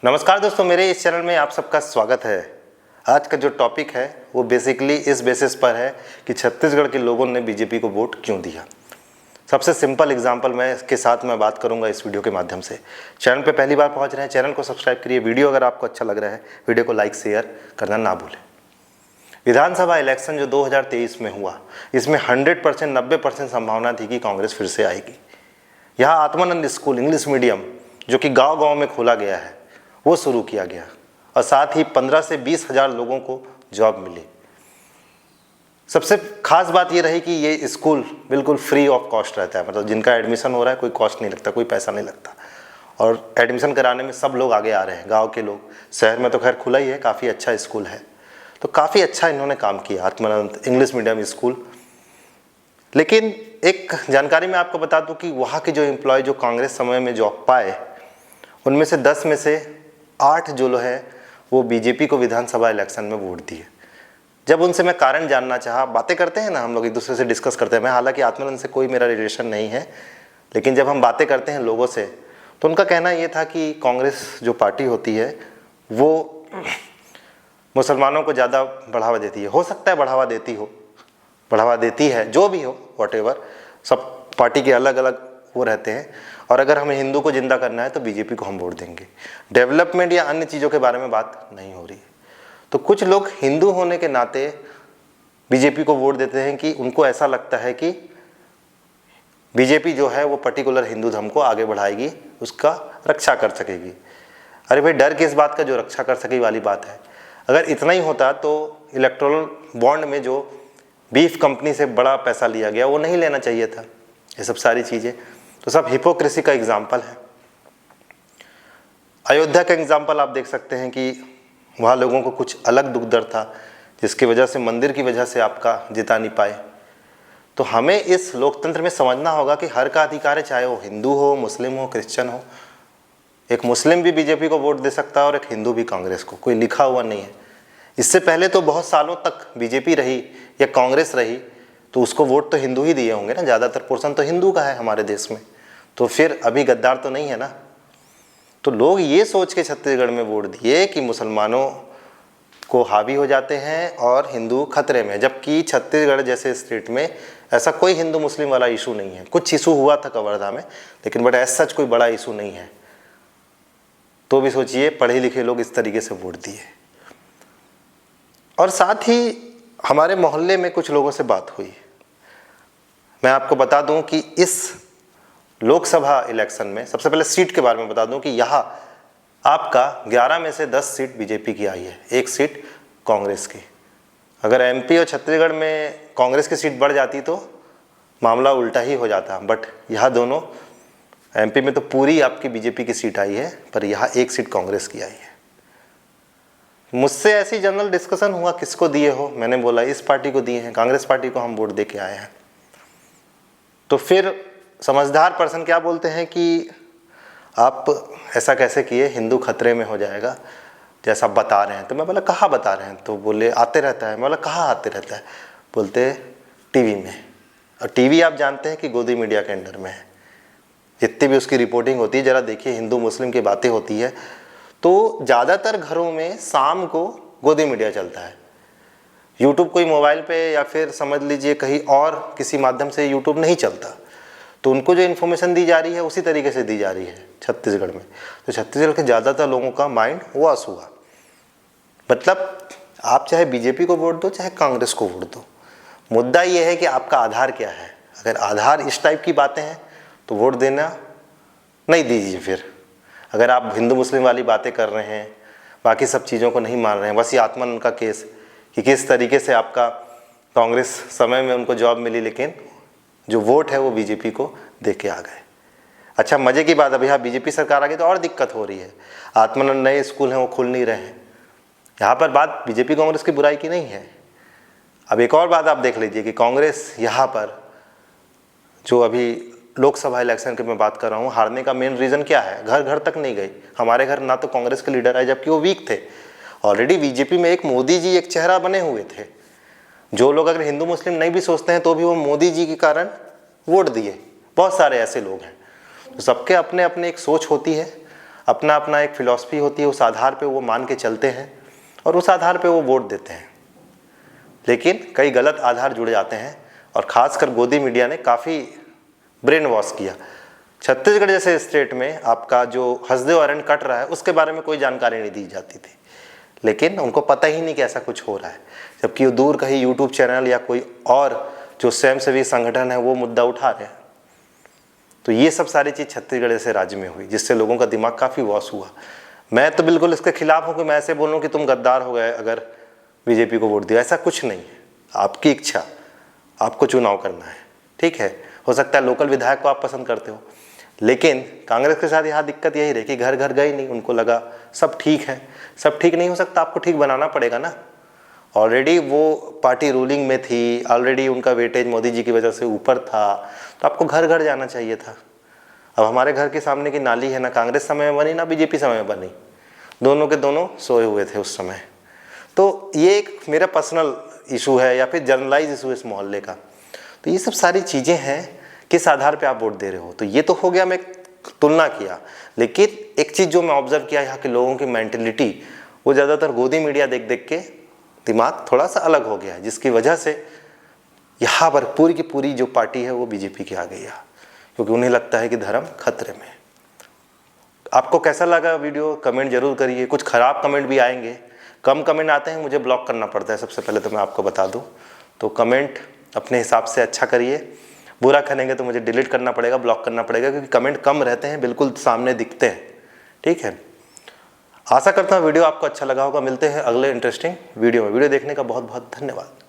नमस्कार दोस्तों, मेरे इस चैनल में आप सबका स्वागत है। आज का जो टॉपिक है वो बेसिकली इस बेसिस पर है कि छत्तीसगढ़ के लोगों ने बीजेपी को वोट क्यों दिया। सबसे सिंपल एग्जांपल मैं इसके साथ मैं बात करूंगा इस वीडियो के माध्यम से। चैनल पे पहली बार पहुंच रहे हैं, चैनल को सब्सक्राइब करिए। वीडियो अगर आपको अच्छा लग रहा है, वीडियो को लाइक शेयर करना ना भूलें। विधानसभा इलेक्शन जो 2023 में हुआ, इसमें 100% 90% संभावना थी कि कांग्रेस फिर से आएगी। यहाँ आत्मानंद स्कूल इंग्लिश मीडियम जो कि गाँव-गाँव में खोला गया है वो शुरू किया गया और साथ ही 15 से 20 हज़ार लोगों को जॉब मिली। सबसे खास बात ये रही कि ये स्कूल बिल्कुल फ्री ऑफ कॉस्ट रहता है, मतलब जिनका एडमिशन हो रहा है कोई कॉस्ट नहीं लगता, कोई पैसा नहीं लगता और एडमिशन कराने में सब लोग आगे आ रहे हैं, गांव के लोग। शहर में तो खैर खुला ही है, काफ़ी अच्छा स्कूल है, तो काफ़ी अच्छा इन्होंने काम किया आत्मानंद इंग्लिश मीडियम स्कूल। लेकिन एक जानकारी मैं आपको बता दूँ कि वहाँ के जो एम्प्लॉय जो कांग्रेस समय में जॉब पाए, उनमें से 10 में से 8 जो लोग हैं वो बीजेपी को विधानसभा इलेक्शन में वोट दिए। जब उनसे मैं कारण जानना चाहा, बातें करते हैं ना हम लोग एक दूसरे से डिस्कस करते हैं, मैं हालांकि आत्मानंद से कोई मेरा रिलेशन नहीं है, लेकिन जब हम बातें करते हैं लोगों से तो उनका कहना ये था कि कांग्रेस जो पार्टी होती है वो मुसलमानों को ज़्यादा बढ़ावा देती है। हो सकता है बढ़ावा देती है, जो भी हो, वॉटेवर, सब पार्टी के अलग अलग वो रहते हैं। और अगर हमें हिंदू को जिंदा करना है तो बीजेपी को हम वोट देंगे। डेवलपमेंट या अन्य चीज़ों के बारे में बात नहीं हो रही है। तो कुछ लोग हिंदू होने के नाते बीजेपी को वोट देते हैं कि उनको ऐसा लगता है कि बीजेपी जो है वो पर्टिकुलर हिंदू धर्म को आगे बढ़ाएगी, उसका रक्षा कर सकेगी। अरे भाई, डर किस बात का, जो रक्षा कर सके वाली बात है। अगर इतना ही होता तो इलेक्टोरल बॉन्ड में जो बीफ कंपनी से बड़ा पैसा लिया गया वो नहीं लेना चाहिए था। ये सब सारी चीज़ें तो सब हिपोक्रेसी का एग्जाम्पल है। अयोध्या का एग्जाम्पल आप देख सकते हैं कि वहाँ लोगों को कुछ अलग दुख दर्द था, जिसकी वजह से मंदिर की वजह से आपका जिता नहीं पाए। तो हमें इस लोकतंत्र में समझना होगा कि हर का अधिकार है, चाहे वो हिंदू हो, मुस्लिम हो, क्रिश्चियन हो। एक मुस्लिम भी बीजेपी को वोट दे सकता है और एक हिंदू भी कांग्रेस को, कोई लिखा हुआ नहीं है। इससे पहले तो बहुत सालों तक बीजेपी रही या कांग्रेस रही तो उसको वोट तो हिंदू ही दिए होंगे ना, ज़्यादातर पोर्शन तो हिंदू का है हमारे देश में। तो फिर अभी गद्दार तो नहीं है ना। तो लोग ये सोच के छत्तीसगढ़ में वोट दिए कि मुसलमानों को हावी हो जाते हैं और हिंदू खतरे में, जबकि छत्तीसगढ़ जैसे स्टेट में ऐसा कोई हिंदू मुस्लिम वाला इशू नहीं है। कुछ इशू हुआ था कवर्धा में, लेकिन बट ऐसा सच कोई बड़ा इशू नहीं है। तो भी सोचिए, पढ़े लिखे लोग इस तरीके से वोट दिए। और साथ ही हमारे मोहल्ले में कुछ लोगों से बात हुई। मैं आपको बता दूं कि इस लोकसभा इलेक्शन में सबसे पहले सीट के बारे में बता दूं कि यहाँ आपका 11 में से 10 सीट बीजेपी की आई है, 1 सीट कांग्रेस की। अगर एमपी और छत्तीसगढ़ में कांग्रेस की सीट बढ़ जाती तो मामला उल्टा ही हो जाता, बट यहाँ दोनों, एमपी में तो पूरी आपकी बीजेपी की सीट आई है, पर यहाँ 1 सीट कांग्रेस की आई है। मुझसे ऐसी जनरल डिस्कशन हुआ, किसको दिए हो, मैंने बोला इस पार्टी को दिए हैं, कांग्रेस पार्टी को हम वोट दे के आए हैं। तो फिर समझदार पर्सन क्या बोलते हैं कि आप ऐसा कैसे किए, हिंदू खतरे में हो जाएगा जैसा बता रहे हैं। तो मैं बोला कहाँ बता रहे हैं, तो बोले आते रहता है। मैं बोला कहाँ आते रहता है, बोलते टीवी में। और टीवी आप जानते हैं कि गोदी मीडिया के अंडर में है, जितनी भी उसकी रिपोर्टिंग होती है, ज़रा देखिए हिंदू मुस्लिम की बातें होती है तो ज़्यादातर घरों में शाम को गोदी मीडिया चलता है। यूट्यूब कोई मोबाइल पे या फिर समझ लीजिए कहीं और किसी माध्यम से यूट्यूब नहीं चलता, तो उनको जो इन्फॉर्मेशन दी जा रही है उसी तरीके से दी जा रही है छत्तीसगढ़ में। तो छत्तीसगढ़ के ज़्यादातर लोगों का माइंड वॉश हुआ। मतलब आप चाहे बीजेपी को वोट दो चाहे कांग्रेस को वोट दो, मुद्दा ये है कि आपका आधार क्या है। अगर आधार इस टाइप की बातें हैं तो वोट देना नहीं दीजिए। फिर अगर आप हिंदू मुस्लिम वाली बातें कर रहे हैं, बाकी सब चीज़ों को नहीं मान रहे हैं, बस ये आत्मानंद का केस कि किस तरीके से आपका कांग्रेस समय में उनको जॉब मिली, लेकिन जो वोट है वो बीजेपी को दे के आ गए। अच्छा, मज़े की बात, अभी यहाँ बीजेपी सरकार आ गई तो और दिक्कत हो रही है। आत्मानंद नए स्कूल हैं वो खुल नहीं रहे हैं। यहाँ पर बात बीजेपी कांग्रेस की बुराई की नहीं है। अब एक और बात आप देख लीजिए कि कांग्रेस यहाँ पर जो अभी लोकसभा इलेक्शन की मैं बात कर रहा हूँ, हारने का मेन रीज़न क्या है, घर घर तक नहीं गई। हमारे घर ना तो कांग्रेस के लीडर आए, जबकि वो वीक थे। ऑलरेडी बीजेपी में एक मोदी जी एक चेहरा बने हुए थे। जो लोग अगर हिंदू मुस्लिम नहीं भी सोचते हैं तो भी वो मोदी जी के कारण वोट दिए। बहुत सारे ऐसे लोग हैं। तो सबके अपने अपने एक सोच होती है। अपना अपना एक फिलॉसफी होती है, उस आधार पे वो मान के चलते हैं और उस आधार पे वो वोट देते हैं। लेकिन कई गलत आधार जुड़ जाते हैं और ख़ासकर गोदी मीडिया ने काफ़ी ब्रेन वॉश किया। छत्तीसगढ़ जैसे स्टेट में आपका जो हसदे वारंट कट रहा है उसके बारे में कोई जानकारी नहीं दी जाती थी, लेकिन उनको पता ही नहीं कि ऐसा कुछ हो रहा है, जबकि वो दूर कहीं यूट्यूब चैनल या कोई और जो स्वयंसेवी संगठन है वो मुद्दा उठा रहे हैं। तो ये सब सारी चीज़ छत्तीसगढ़ जैसे राज्य में हुई, जिससे लोगों का दिमाग काफ़ी वॉश हुआ। मैं तो बिल्कुल इसके खिलाफ हूँ कि मैं ऐसे बोलूँ कि तुम गद्दार हो गए अगर बीजेपी को वोट दिया। ऐसा कुछ नहीं है, आपकी इच्छा, आपको चुनाव करना है, ठीक है। हो सकता है लोकल विधायक को आप पसंद करते हो, लेकिन कांग्रेस के साथ यहाँ दिक्कत यही रही कि घर घर गई नहीं, उनको लगा सब ठीक है। सब ठीक नहीं हो सकता, आपको ठीक बनाना पड़ेगा ना। ऑलरेडी वो पार्टी रूलिंग में थी, ऑलरेडी उनका वेटेज मोदी जी की वजह से ऊपर था, तो आपको घर घर जाना चाहिए था। अब हमारे घर के सामने की नाली है, ना कांग्रेस समय में बनी ना बीजेपी समय में बनी, दोनों के दोनों सोए हुए थे उस समय। तो ये एक मेरा पर्सनल इशू है या फिर जनरलाइज इशू इस मोहल्ले का। तो ये सब सारी चीज़ें हैं, किस आधार पे आप वोट दे रहे हो। तो ये तो हो गया, मैं तुलना किया। लेकिन एक चीज़ जो मैं ऑब्जर्व किया, यहाँ के लोगों की मेंटेलिटी, वो ज़्यादातर गोदी मीडिया देख देख के दिमाग थोड़ा सा अलग हो गया है, जिसकी वजह से यहाँ पर पूरी की पूरी जो पार्टी है वो बीजेपी की आ गई है, क्योंकि उन्हें लगता है कि धर्म खतरे में। आपको कैसा लगा वीडियो कमेंट जरूर करिए। कुछ ख़राब कमेंट भी आएंगे, कम कमेंट आते हैं, मुझे ब्लॉक करना पड़ता है सबसे पहले, तो मैं आपको बता दूं। तो कमेंट अपने हिसाब से अच्छा करिए, बुरा करेंगे तो मुझे डिलीट करना पड़ेगा, ब्लॉक करना पड़ेगा, क्योंकि कमेंट कम रहते हैं, बिल्कुल सामने दिखते हैं, ठीक है। आशा करता हूँ वीडियो आपको अच्छा लगा होगा। मिलते हैं अगले इंटरेस्टिंग वीडियो में। वीडियो देखने का बहुत बहुत धन्यवाद।